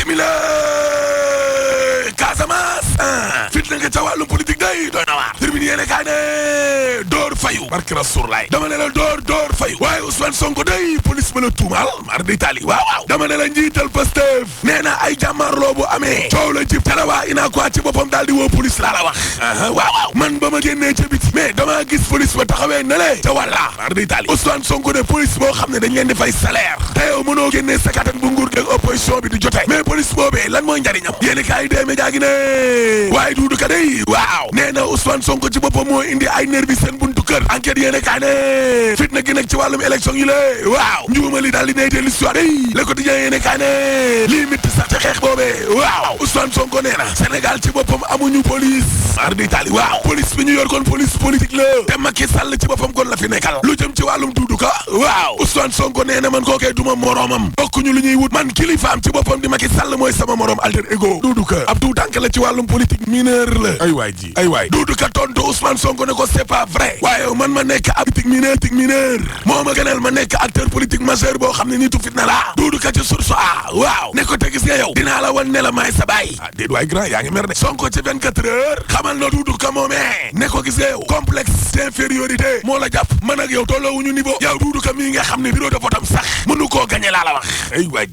bismillah Casamance fit na nga ca wàllum politique day doy na waar termine yéene kaay ne door fayu barke Rasulullah dama ne la door fayu waaye Ousmane Sonko day police ma la tuumaal mar d'Italie waaw dama ne la njiital Pastef nee na ay jàmmarloo bu amee coow la jib tala waa ina quoi ci boppam daal di woo police laa la wax waaw man ba ma génnee ca biti mais dama gis police ba taxawee ne le ca wàlla mar d'Italie Ousmane Sonko ne police boo xam ne dañ leen di fay salaire te yow mënoo génnee sa kattan bu nguur ak opposition bi di jote mais police boobee lan mooy njariñam yéeni kaay dee média gi ne waaye duudu ka day waaw nee na Ousmane Sonko ci boppam moo indi ay nervi seen buntu kër enquête yéene kaay ne fitna gi nekk ci wàllum élection yi lée waaw njuuma li daal di neytee l'histoire day Le Quotidien yéene kaay ne lii mitti sax ci xeex boobee waaw Ousmane Sonko nee na Sénégal ci boppam amuñu police mar d'Italie waaw police bi ñu yor kon police politique la te Macky Sall ci boppam kon la fi nekkal lu jëm ci wàllum duudu ka waaw Ousmane Sonko nee na man kookee duma moroomam bokkuñu lu ñuy wut man kilifaam ci boppam di Macky Sall mooy sama moroom alter ego duudu ka ab du tànk la ci wàllum politique mineur la ay waay duudu ka tontu Ousmane Sonko ne ko c'est pas vrai waaye man ma nekk ab politique mineur moo ma gënal ma nekk acteur politique majeur boo xam ne nitu fitna la duudu ka ci source a waaw ne ko te gis nga yow dinaa la wan ne la maay sa baay déet waay grand yaa ngi mer de Sonko ci 24 heures xamal na duudu ka moomee ne ko gis nga yow complexe d'infériorité moo la jàpp man ak yow tolloowuñu niveau yow duudu ka mii nga xam ne bureau de vote am sax mënu koo gagné laa la wax ay waay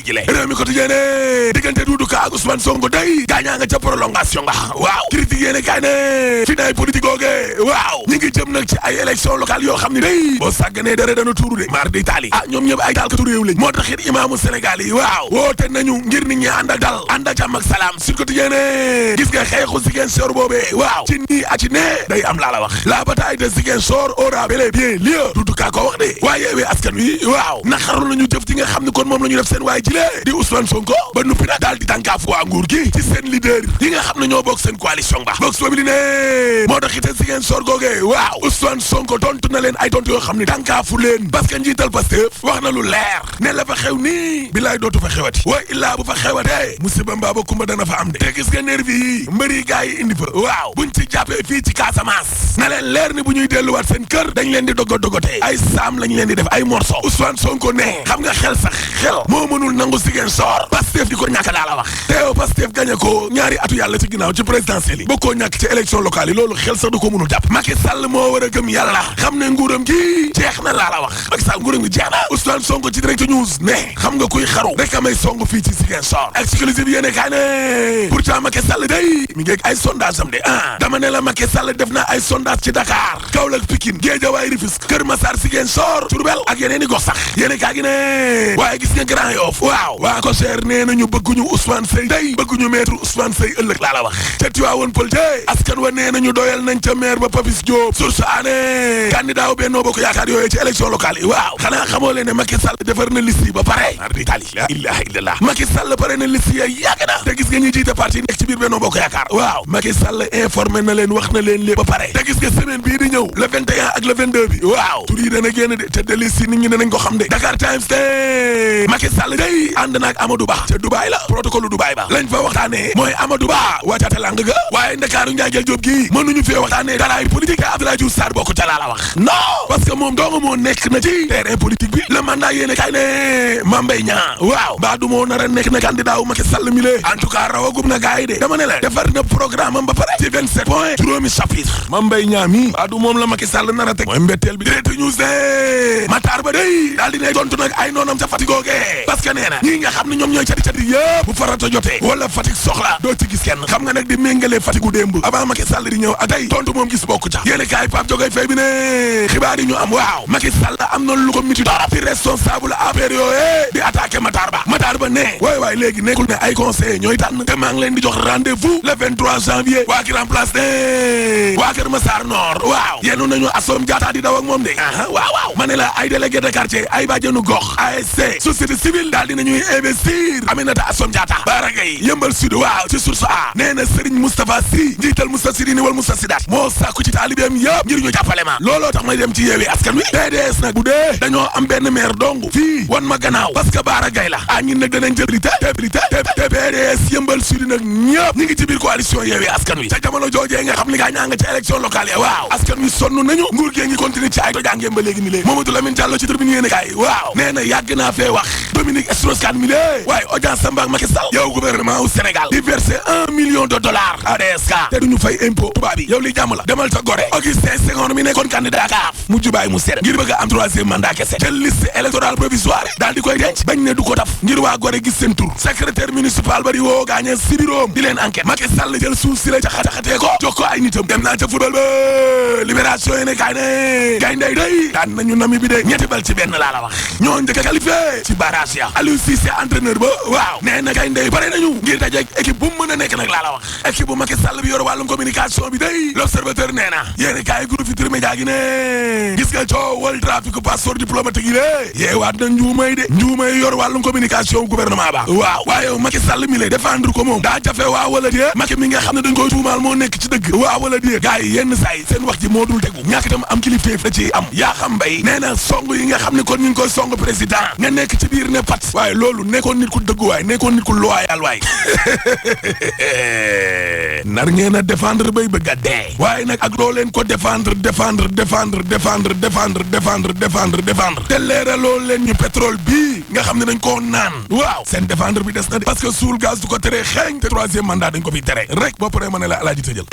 jile réew mi quotidien ne diggante duudu ka ak Ousmane Sonko day gaañaa nga ca prolongation nga waaw critique yéene kaay ne fi nay politique googe waaw ñi ngi jëm nag ci ay élection locale yoo xam ne day boo sàgganee dara dana tuuru de mar d'Italie ñoom ñëpp ay daalkatu réew lañ moo tax it imaamu Sénégal yi waaw woote nañu ngir nit ñi ànd ak dal ànd ak jàmm ak salaam sur quotidien ne gis nga xeexu Ziguinchor boobee waaw ci nii ak ci nee day am laa la wax la bataille de Ziguinchor aura bel et bien lieu duudu kaa ko wax de waaye yeewee askan wi waaw naqarlu nañu jëf ji nga xam ne kon moom la ñu def seen waay jilee di Ousmane Sonko ba nuppi nag daal di tànkaafu waa nguur gi ci seen leader yi nga xam ne ñoo bokk seen coalition ba box boobu li ne moo tax it Ziguinchor googee waaw Ousmane Sonko tontu na leen ay tontu yoo xam ne tànkaafu leen parce que njiital Pastef wax na lu leer ne la fa xew nii bilaay dootu fa xewati wa illaa bu fa xewatee musiba mbaa ba kumba dana fa am de te gis nga nervi yi mbëri gaa yi indi fa waaw buñ ci jàppee fii ci Casamance na leen leer ni bu ñuy delluwaat seen kër dañ leen di dogotee ay saam lañ leen di def ay morceau Ousmane Sonko ne xam nga xel sax xel moo mënul nangu Ziguinchor Pastef di ko ñàkk daa la wax te yow Pastef gagné ko ñaari atu yàlla ci ginnaaw ci présidentielle yi boo koo ñàkk ci élection locale yi loolu xel sax du ko mënul jàpp Macky Sall moo war a gëm yàlla xam ne nguuram gi jeex na laa la wax Macky Sall nguuram gi jeex na Ousmane Sonko ci Direct News ne xam nga kuy xaru rek amay song fii ci Ziguinchor exclusive yéene kaay ne pourtant Macky Sall day mi ngi ay sondage am de dama ne la Macky Sall def na ay sondage ci Dakar Kaolack Pikine Guédiawaye Rufisque Kër Massar Ziguinchor Diourbel ak yeneen i gox sax yéene kaay gi ne waaye gis nga Grand Yoff waaw waa COJER nee nañu bëgguñu Ousmane Seye day bëgguñu maître Ousmane Seye ëllëg laa la wax ca Tivaouane Peulh jee askan wa nee nañu doyal nañ ca maire ba Papis Diop source aané candidat wu Benno Bokk Yaakaar yooyu ci élection locale yi waaw xanaa xamoo leen ne Macky Sall defar na liste yi ba pare mar d'Italie la ilaha illallah Macky Sall pare na liste yi yàgg na te gis nga ñi jiite parti nekk ci biir Benno Bokk Yaakaar waaw Macky Sall informé na leen wax na leen lépp ba pare te gis nga semaine bii di ñëw le 21 ak le 22 bi waaw tur yi dana génn de te de liste yi nit ñi danañ ko xam de Dakar Times te Macky Sall day ànd naag Amadou Ba ca Dubaï la protocole Dubaï ba lañ fa waxtaanee mooy Amadou Ba wàccaate lang ga waaye Ndakaaru Ndiaye Diop gii mënuñu fee waxtaanee daraay politique te Abdoulaye Diouf Sarr bokk ca laa la wax non parce que moom doonga moo nekk na ci terrain politique bi le mandat yéene kay ne Mame Mbaye Niang waaw mbaa du moo nar a nekk na candidat wu Macky Sall mi lée en tout cas rawagum na gars yi de dama ne la defar na programme am ba pare ci 27 points juróomi chapitre Mame Mbaye Niang mi mbaa du moom la Macky Sall nar a teg mooy mbetteel bi Direct News de Matar Ba day daal di ne tontu nag ay noonam ca Fatick googee parce que nee na ñii nga xam ne ñoom ñooy cati yëpp bu farata jotee wala Fatick soxla doo ci gis kenn xam nga nag di méngalee Fatick gu démb avant Macky Sall di ñëw ak tey tontu moom gis bokku ca yéene kaay Pape Jogay Faye bi ne xibaar yi ñu am waaw Macky Sall am na lu ko miti torop ci responsable APR yooyu di attaqué Matar Ba ne waay léegi nekkul ne ay conseillers ñooy tànn te maa ngi leen di jox rendez-vous le 23 janvier waa Grand Place ne waa Kër Massar Nord waaw yenu nañu Assome Diatta di daw ak moom de waaw ma ne la ay délégué de quartier ay bàjjenu gox ASC société civile daal dinañuy investir Aminata Assome Diatta Bara Gaye Yeumbeul Sud waaw ci source a nee na Serigne Moustapha Sy njiital Moustarchidine wal Moustarchidaty moo sàkku ci taalibeem yëpp ngir ñu jàppale ma looloo tax may dem ci Yewwi Askan Wi PDS nag bu dee dañoo am benn maire dong fii wan ma gannaaw parce que Bara Gaye la ñin nag danañ jëlité PDS yëmbal sudi nag ñëpp ñi ngi ci biir coalition Yewwi Askan Wi ca jamono joojee nga xam ni gaa ñaa nga ci élection locale ya waaw askan wi sonn nañu nguur gee ngi continuer ci ay tojàngeem ba léegi ni léegi Mamadou Lamine Diallo ci tribune yéene kaay waaw nee na yàgg naa fee wax Dominique Strauss-Kahn mi lée waaye audience Samba ak Macky Sall yow gouvernement wu Sénégal di verser $1 million à DSK te duñu fay impôt tubaab yi yow li jàmm la demal sa Gorée Augustin Senghor mi nekkoon candidat kaaf mujj bàyyi mu sedd ngir bëgg a am 3e mandat kese te liste électorale provisoire daal di koy denc bañ ne du ko taf ngir waa Gorée gis seen tur secrétaire municipal ba di woo gaañe si biroom di leen enquête Macky Sall jël suuf si la caxatee ko jox ko ay nitam dem naa ca football ba libération yi ne kaay ne gayndey day daan nañu nami bi de ñetti bal ci benn laa la wax ñoo njëkk a qualifié ci barrage ya Aliou Cissé entraîneur ba waaw nee na gayndey pare nañu ngir dajeek équipe bu mu mën a nekk nag laa la wax équipe bu Macky Sall bi yor wàllum communication bi day l'observateur nee na yéeni kaay groupe Futurs Médias gi ne gis nga coowal trafic passeport diplomatique yi de yeewaat na njuumay de njuumay yor wàllum communication gouvernement ba waaw waaye Macky Sall mi lay défendre ko moom daa jafe waa wala dee Macky mi nga xam ne dañ koy tuumaal moo nekk ci dëgg waa wala dee gars yi yenn saa yi seen wax ji moo dul tegu ñàkk itam am kilifteef la ci am yaa xam mbay nee na song yi nga xam ne kon ñu ngi koy song président nga nekk ci biir ne pat waaye loolu nekkoon nit ku dëggu waay nekkoon nit ku loyal waay nar ngeen a défendre bay bëgg a dee waaye nag ak loo leen ko défendre te leeraloo leen ñu pétrole bii nga xam ne dañ koo naan waaw seen défendre bi des na de parce que suul gaz du ko tere xeeñ te 3e mandat dañ ko fi tere rek boo paree ma ne la alaaji tëjal